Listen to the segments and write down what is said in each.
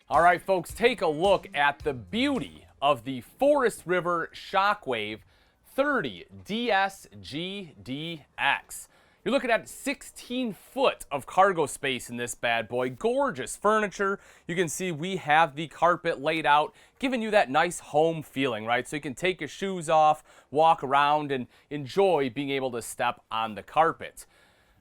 All right, folks, take a look at the beauty of the Forest River Shockwave 30DSGDX. You're looking at 16 foot of cargo space in this bad boy. Gorgeous furniture. You can see we have the carpet laid out, giving you that nice home feeling, right? So you can take your shoes off, walk around, and enjoy being able to step on the carpet.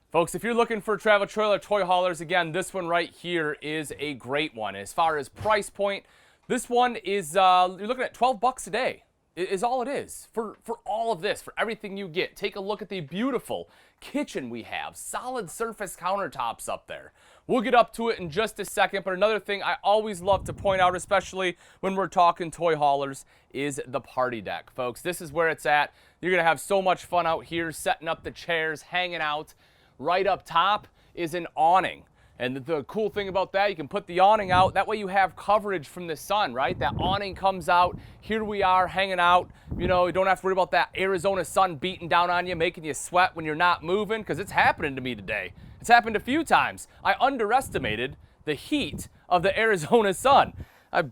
Folks, if you're looking for travel trailer toy haulers, again, this one right here is a great one. As far as price point, this one is, you're looking at 12 bucks a day is all it is for all of this, for everything you get. Take a look at the beautiful kitchen we have. Solid surface countertops up there. We'll get up to it in just a second, but another thing I always love to point out, especially when we're talking toy haulers, is the party deck, folks. This is where it's at. You're going to have so much fun out here, setting up the chairs, hanging out. Right up top is an awning. And the cool thing about that, you can put the awning out. That way you have coverage from the sun, right? That awning comes out. Here we are hanging out. You know, you don't have to worry about that Arizona sun beating down on you, making you sweat when you're not moving, because it's happening to me today. It's happened a few times. I underestimated the heat of the Arizona sun. I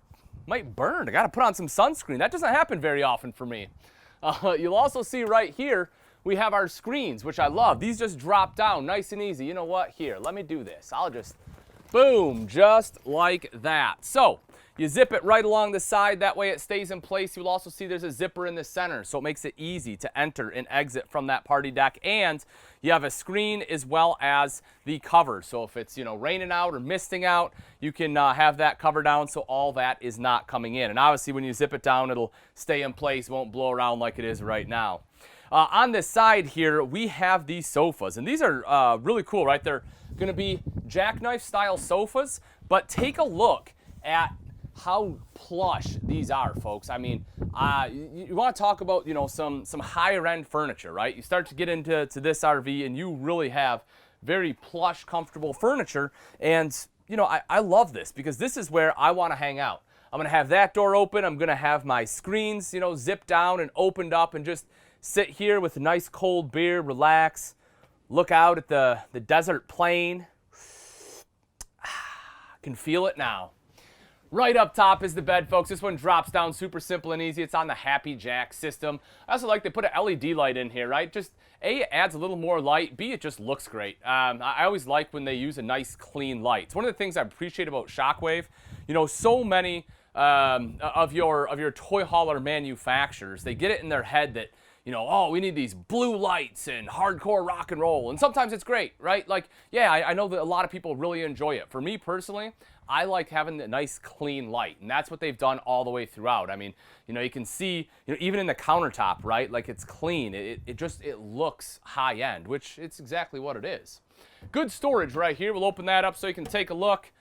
might burn. I got to put on some sunscreen. That doesn't happen very often for me. You'll also see right here, we have our screens, which I love. These just drop down nice and easy. You know what? Here, let me do this. I'll just, boom, just like that. So you zip it right along the side. That way it stays in place. You'll also see there's a zipper in the center, so it makes it easy to enter and exit from that party deck. And you have a screen as well as the cover. So if it's, raining out or misting out, you can have that cover down so all that is not coming in. And obviously when you zip it down, it'll stay in place, won't blow around like it is right now. On this side here, we have these sofas, and these are really cool, right? They're going to be jackknife style sofas, but take a look at how plush these are, folks. I mean, you want to talk about, some higher end furniture, right? You start to get into this RV and you really have very plush, comfortable furniture. And, I love this because this is where I want to hang out. I'm going to have that door open. I'm going to have my screens, zipped down and opened up and just sit here with a nice cold beer, relax, look out at the desert plain. Can feel it now. Right up top is the bed, folks. This one drops down super simple and easy. It's on the Happy Jack system. I also like to put an LED light in here, right? Just A, it adds a little more light. B, it just looks great. I always like when they use a nice clean light. It's one of the things I appreciate about Shockwave. So many of your toy hauler manufacturers, they get it in their head that, oh, we need these blue lights and hardcore rock and roll. And sometimes it's great, right? Like, yeah, I know that a lot of people really enjoy it. For me personally, I like having the nice clean light. And that's what they've done all the way throughout. I mean, you can see, even in the countertop, right? Like it's clean. It looks high end, which it's exactly what it is. Good storage right here. We'll open that up so you can take a look.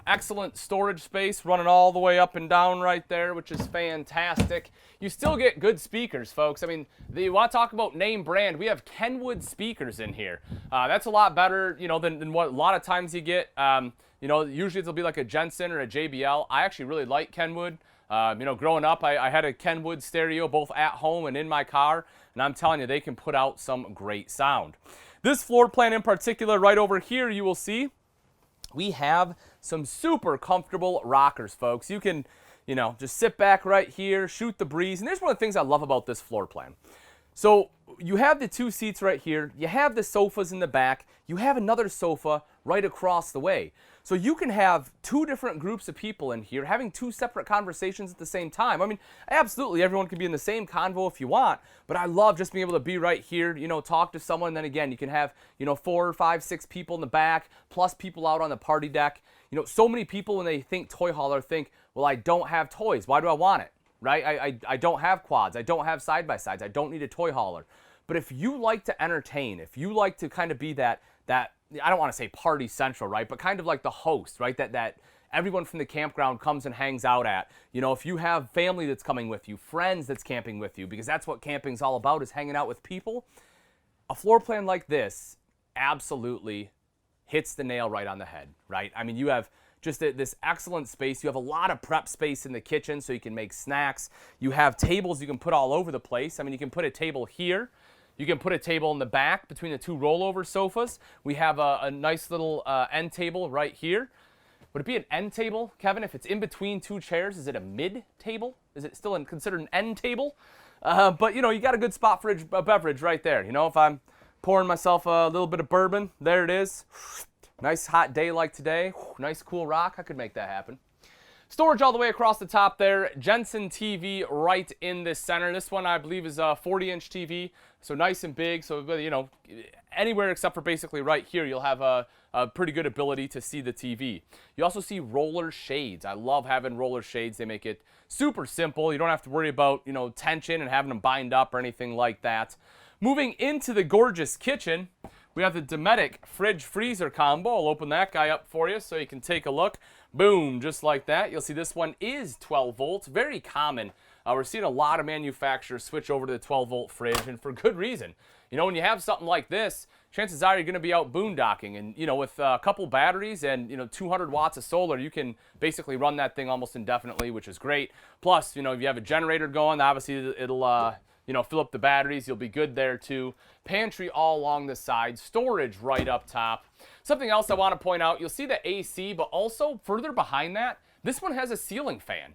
Excellent storage space running all the way up and down right there, which is fantastic. You still get good speakers, folks. I mean, you want to talk about name brand, we have Kenwood Speakers in here. That's a lot better, than what a lot of times you get. Usually it'll be like a Jensen or a JBL. I actually really like Kenwood. Growing up, I had a Kenwood stereo both at home and in my car, and I'm telling you, they can put out some great sound. This floor plan in particular, right over here, you will see we have some super comfortable rockers, folks. You can, just sit back right here, shoot the breeze. And there's one of the things I love about this floor plan. So you have the two seats right here. You have the sofas in the back. You have another sofa right across the way. So you can have two different groups of people in here having two separate conversations at the same time. I mean, absolutely, everyone can be in the same convo if you want, but I love just being able to be right here, talk to someone. And then again, you can have, 4, 5, 6 people in the back, plus people out on the party deck. So many people when they think toy hauler think, well, I don't have toys. Why do I want it? Right? I don't have quads. I don't have side-by-sides. I don't need a toy hauler. But if you like to entertain, if you like to kind of be that I don't want to say party central, right? But kind of like the host, right? That everyone from the campground comes and hangs out at. If you have family that's coming with you, friends that's camping with you, because that's what camping's all about, is hanging out with people. A floor plan like this absolutely hits the nail right on the head, right? I mean, you have just this excellent space. You have a lot of prep space in the kitchen so you can make snacks. You have tables you can put all over the place. I mean, you can put a table here. You can put a table in the back between the two rollover sofas. We have a nice little end table right here. would it be an end table, Kevin? If it's in between two chairs, is it a mid table? Is it still considered an end table? But, you know, you got a good spot for a beverage right there. You know, if I'm pouring myself a little bit of bourbon, there it is. Nice hot day like today. Nice cool rock. I could make that happen. Storage all the way across the top there. Jensen TV right in the center. This one, I believe, is a 40-inch TV, so nice and big. So, you know, anywhere except for basically right here, you'll have a pretty good ability to see the TV. You also see roller shades. I love having roller shades. They make it super simple. You don't have to worry about, you know, tension and having them bind up or anything like that. Moving into the gorgeous kitchen, we have the Dometic fridge-freezer combo. I'll open that guy up for you so you can take a look. Boom, just like that. You'll see this one is 12 volts. Very common. We're seeing a lot of manufacturers switch over to the 12-volt fridge, and for good reason. You know, when you have something like this, chances are you're going to be out boondocking. And, you know, with a couple batteries and, you know, 200 watts of solar, you can basically run that thing almost indefinitely, which is great. Plus, you know, if you have a generator going, obviously it'll you know, fill up the batteries. You'll be good there too. Pantry all along the side. Storage right up top. Something else I want to point out, you'll see the AC, but also further behind that, this one has a ceiling fan.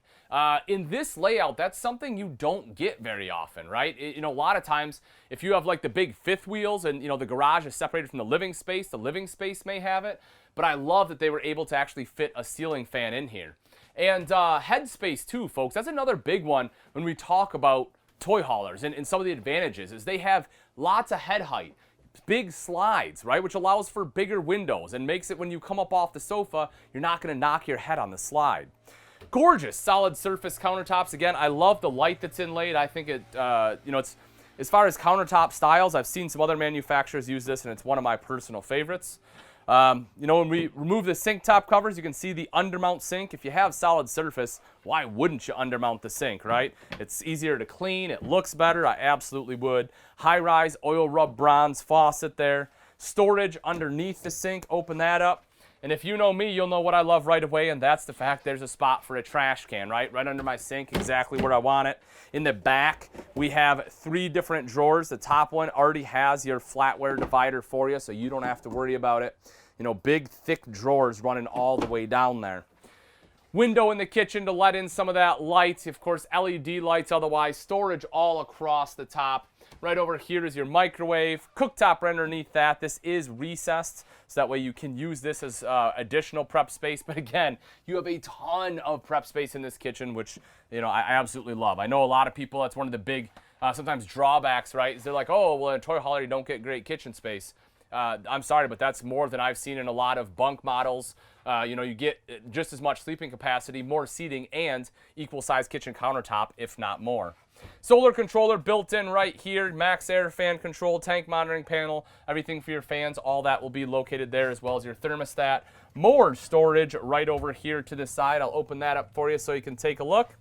In this layout, that's something you don't get very often, right? You know, a lot of times, if you have like the big fifth wheels and, you know, the garage is separated from the living space may have it. But I love that they were able to actually fit a ceiling fan in here. And headspace too, folks. That's another big one when we talk about toy haulers and some of the advantages is they have lots of head height, big slides, right, which allows for bigger windows and makes it when you come up off the sofa, you're not going to knock your head on the slide. Gorgeous solid surface countertops. Again, I love the light that's inlaid. I think it, you know, it's as far as countertop styles, I've seen some other manufacturers use this, and it's one of my personal favorites. You know, when we remove the sink top covers, you can see the undermount sink. If you have solid surface, why wouldn't you undermount the sink, right? It's easier to clean. It looks better. I absolutely would. High-rise oil rub bronze faucet there. Storage underneath the sink. Open that up. And if you know me, you'll know what I love right away, and that's the fact there's a spot for a trash can, right? Right under my sink, exactly where I want it. In the back, we have 3 different drawers. The top one already has your flatware divider for you, so you don't have to worry about it. You know, big, thick drawers running all the way down there. Window in the kitchen to let in some of that light. Of course, LED lights otherwise. Storage all across the top. Right over here is your microwave. Cooktop right underneath that. This is recessed, so that way you can use this as additional prep space. But again, you have a ton of prep space in this kitchen, which, you know, I absolutely love. I know a lot of people, that's one of the big, sometimes drawbacks, right? Is they're like, oh, well, in a toy hauler, you don't get great kitchen space. I'm sorry, but that's more than I've seen in a lot of bunk models. You know, you get just as much sleeping capacity, more seating, and equal size kitchen countertop, if not more. Solar controller built in right here, max air fan control, tank monitoring panel, everything for your fans, all that will be located there, as well as your thermostat. More storage right over here to the side. I'll open that up for you so you can take a look.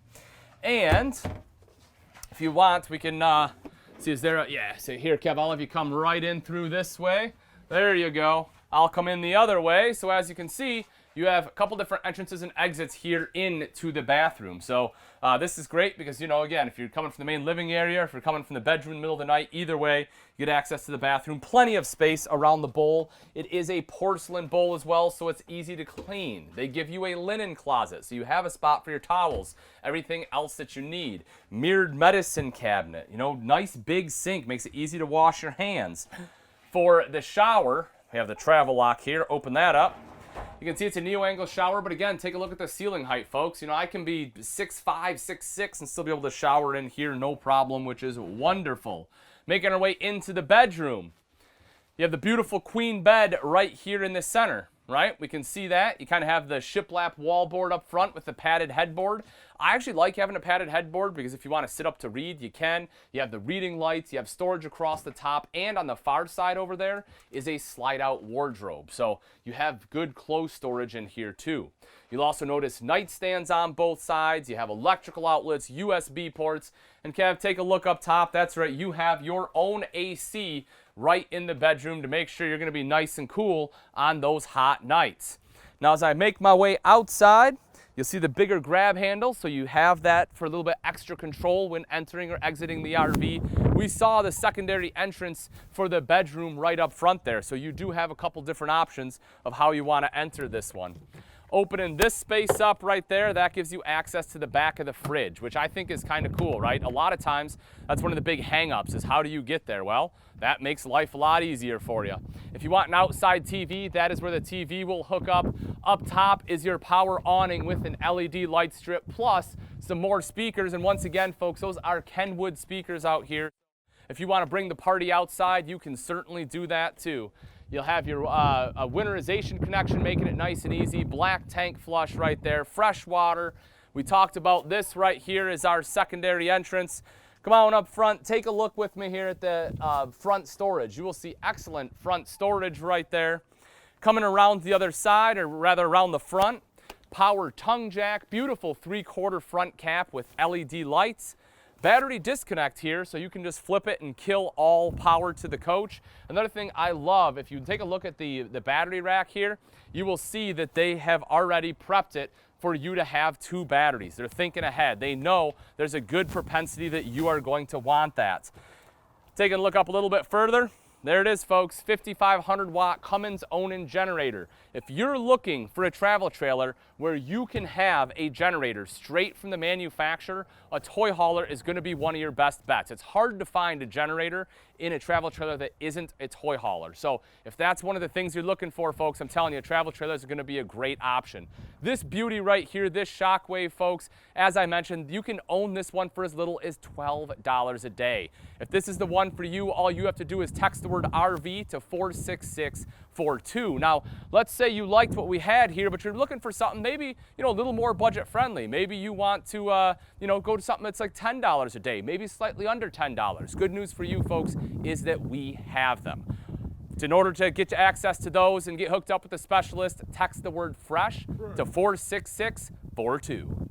And if you want, we can see, is there a, yeah, so here, Kev, I'll have you come right in through this way. There you go. I'll come in the other way. So as you can see, you have a couple different entrances and exits here into the bathroom. So this is great because, you know, again, if you're coming from the main living area, if you're coming from the bedroom in the middle of the night, either way, you get access to the bathroom. Plenty of space around the bowl. It is a porcelain bowl as well, so it's easy to clean. They give you a linen closet, so you have a spot for your towels, everything else that you need. Mirrored medicine cabinet, you know, nice big sink, makes it easy to wash your hands. For the shower, we have the travel lock here. Open that up. You can see it's a neo-angle shower, but again, take a look at the ceiling height, folks. You know, I can be 6'5", 6'6", and still be able to shower in here, no problem, which is wonderful. Making our way into the bedroom. You have the beautiful queen bed right here in the center, right? We can see that. You kind of have the shiplap wallboard up front with the padded headboard. I actually like having a padded headboard because if you want to sit up to read, you can. You have the reading lights, you have storage across the top, and on the far side over there is a slide-out wardrobe. So you have good clothes storage in here too. You'll also notice nightstands on both sides. You have electrical outlets, USB ports, and Kev, take a look up top. That's right, you have your own AC right in the bedroom to make sure you're going to be nice and cool on those hot nights. Now, as I make my way outside, you'll see the bigger grab handle, so you have that for a little bit extra control when entering or exiting the RV. We saw the secondary entrance for the bedroom right up front there, so you do have a couple different options of how you want to enter this one. Opening this space up right there, that gives you access to the back of the fridge, which I think is kind of cool, right? A lot of times, that's one of the big hang-ups is how do you get there? Well, that makes life a lot easier for you. If you want an outside TV, that is where the TV will hook up. Up top is your power awning with an LED light strip, plus some more speakers. And once again, folks, those are Kenwood speakers out here. If you want to bring the party outside, you can certainly do that too. You'll have your winterization connection, making it nice and easy. Black tank flush right there, fresh water. We talked about this right here is our secondary entrance. Come on up front, take a look with me here at the front storage. You will see excellent front storage right there. Coming around the other side, or rather around the front, power tongue jack, beautiful 3/4 front cap with LED lights. Battery disconnect here, so you can just flip it and kill all power to the coach. Another thing I love, if you take a look at the battery rack here, you will see that they have already prepped it for you to have 2 batteries. They're thinking ahead. They know there's a good propensity that you are going to want that. Taking a look up a little bit further, there it is, folks, 5,500 watt Cummins Onan generator. If you're looking for a travel trailer where you can have a generator straight from the manufacturer, a toy hauler is going to be one of your best bets. It's hard to find a generator in a travel trailer that isn't a toy hauler. So if that's one of the things you're looking for, folks, I'm telling you, travel trailers are going to be a great option. This beauty right here, this Shockwave, folks, as I mentioned, you can own this one for as little as $12 a day. If this is the one for you, all you have to do is text the word RV to 46642. Now, let's say you liked what we had here, but you're looking for something maybe, a little more budget friendly. Maybe you want to, go to something that's like $10 a day, maybe slightly under $10. Good news for you, folks, is that we have them. In order to get you access to those and get hooked up with a specialist, text the word FRESH to 46642.